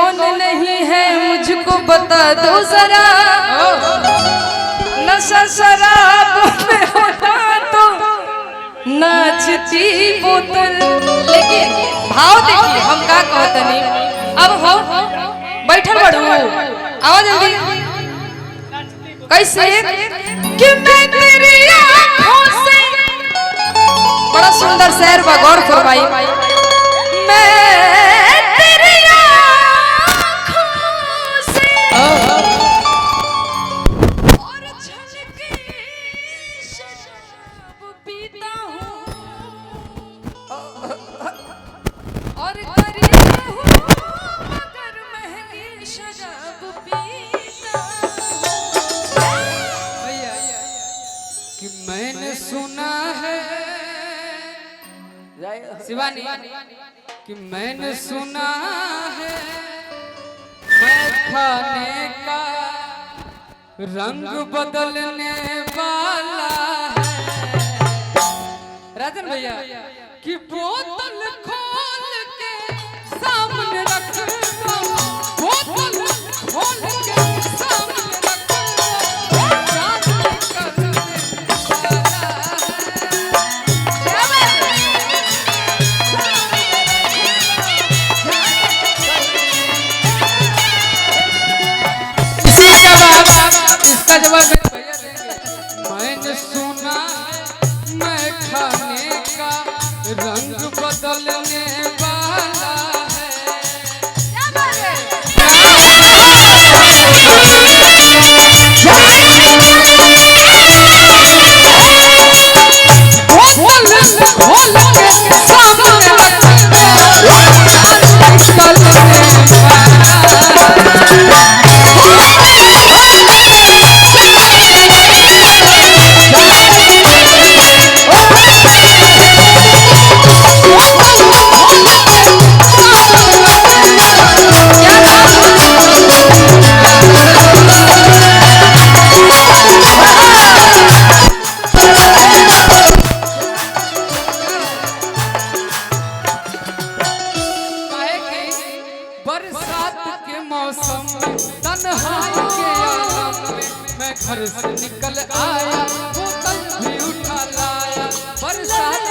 कौन नहीं है मुझको बता दो जरा। नशा शराब में होता तो नाचती बोतल। लेकिन भाव देखिए हम का कहते नहीं। अब हो बैठल बड़ू आओ जल्दी। कैसे कि मैं तेरी आँखों से, बड़ा सुंदर शेर बा, गौर फरमाई। मैं तेरी आँखों से और छलके शराब पीता हूँ और गरीब हूँ मगर महंगी शराब पीता हूँ। कि मैंने सुना है शिवानी कि मैंने सुना है मैं खाने का रंग बदलने वाला है। राजन भैया कि बोतल खोल के सामने रख दो, बोतल खोल के सामने रख दो। मैंने सुना मैं खाने का रंग बदलने वाला घर से निकल आया बोतल भी उठा लाया बरसात।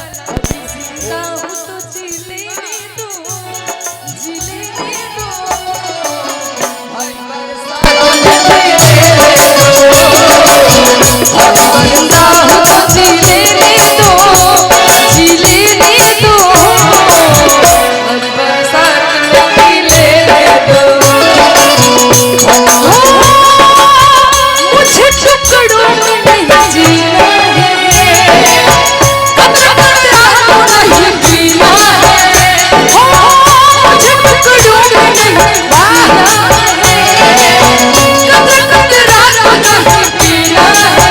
अभी जिंदा हूँ तो जीने दो, जीने दो। हर बरसात तो जीने दो, जीने दो। हर बरसात में जीने दो। मुझे टुकड़ों में नहीं जीना है, नहीं पीना है। मुझे टुकड़ों में नहीं जीना है, नहीं पीना है।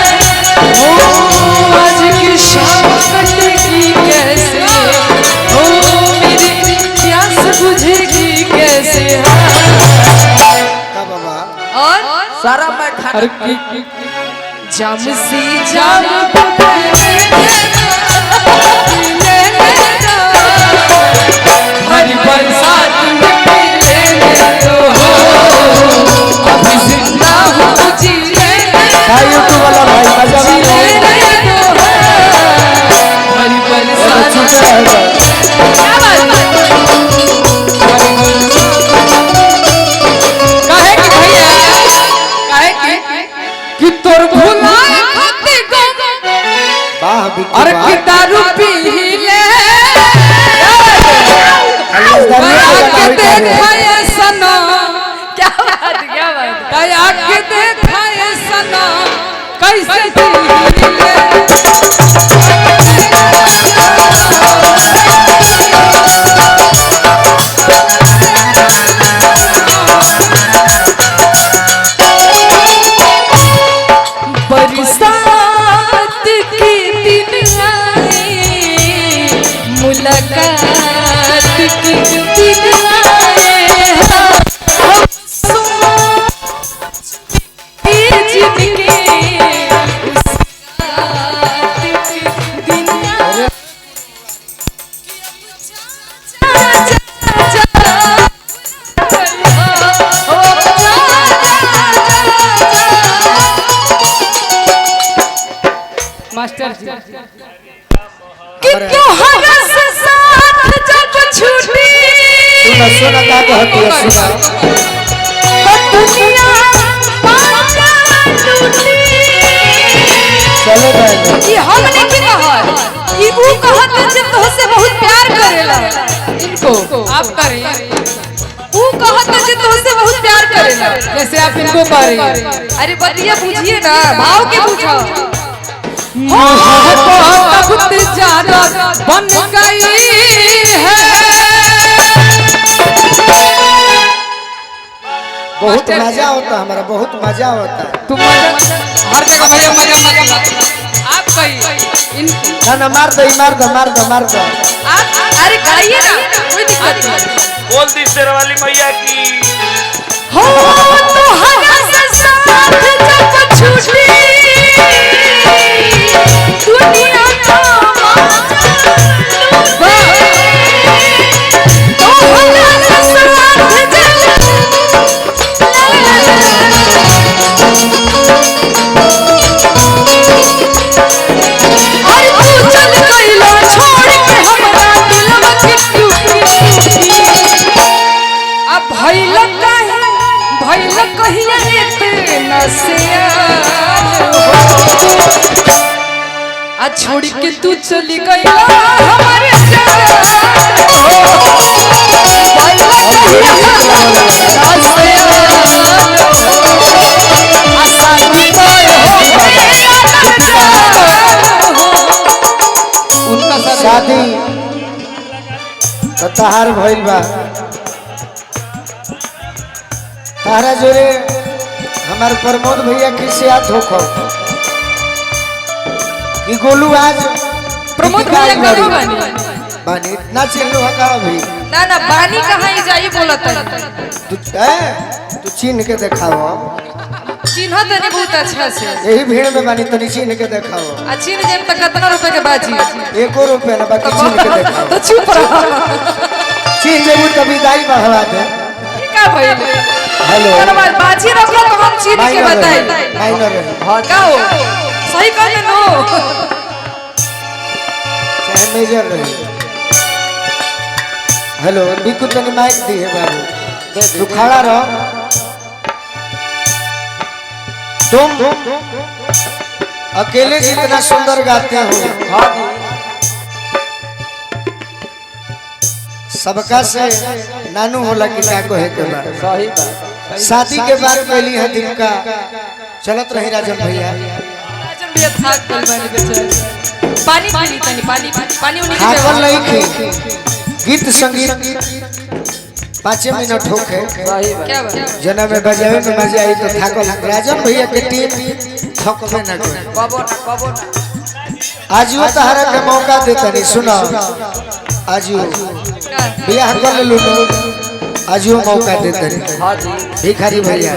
आज की शाम कटेगी कैसे, मेरी प्यास बुझेगी कैसे। और सारा मैं जाम सी जाम हरी बरसात में पीने दो। अभी जिंदा हूँ तो जीने दो, हरी बरसात। कि तोर भुलाए खाती गम और कि दारू पी ले आके देखा ये सनम। क्या बात आके देखा ये सनम कैसे पी ले। बरसात के दिन आए, मुलाकात के दिन आए, हम सोच जिनके उस रात के दिन आए। मास्टर जी कि तोहरा से साथ जब छूटी सुना सुना का कहती है सुना तो दुनिया पाछा लूटी चले जाएंगे कि हमने की कहत कि वो कहत जे तोहसे बहुत प्यार करेला इनको आप करें वो कहत जे तोहसे बहुत प्यार करेला जैसे आप इनको करें। अरे बतिया पूछिए ना भाव के पूछो मोहब्बत ज्यादा बन गई है बहुत मजा होता हमारा बहुत मजा होता है तुम हर जगह मजा मजा मजा आप कही इनको ना मार दो मार दो आप अरे गाइए ना कोई दिक्कत नहीं बोल दी शेरवाली मैया की हो तो हरा से साथ जब छूटी दुनिया का तो हरा से साथ अरे तू चल गइला छोड़ के हमरा दिलवा के टूटी अब भइल कहिया इतना से आ छोड़ के तू चली गइला हमारे उनका शादी तो तहार भइल बा तारा जोरे हमार प्रमोद भैया किसे हाथ होखो कि गोलू आज प्रमोद भैया करो बानी बानी इतना चिल्लो हका अभी ना बानी कहाँ ही जाइए बोलत तू चिन्ह के दिखाओ चिन्ह तनी बहुत अच्छा से यही भीड़ में बानी तनी चिन्ह के दिखाओ आ चिन्ह जेम तक कितना रुपए के बाजी 1 रुपया ना बाकी चिन्ह के दिखाओ तो चुप रहो चिन्ह देबू तो विदाई बढ़वा दे ये का भइल हेलो अरे बाजी रखलो तो हम चिन्ह के बताई माइनर का हो सही कहले नो चाहे मेजर रही हेलो बिकू तनी माइक दी है बाबू तू खड़ा रहो तुम अकेले जितना सुंदर गाते हो सबका से नानू होला कि का कहे के बा शादी के बाद पहली है दिन का चलत रही राजन भैया राजन भैया थाक गल बने बेचारे पानी पीनी तनी पानी उन्हीं की थाकल व्यवस्था नहीं थी गीत संगीत 5 मिनट होके क्या बात जना में बजावे में मजा आई तो थाकल राजन भैया के टीम थकबे ना करे आज वो तहरा के मौका देता नहीं सुनो आज बियाह कर लूनो आज वो मौका देता नहीं भिखारी भैया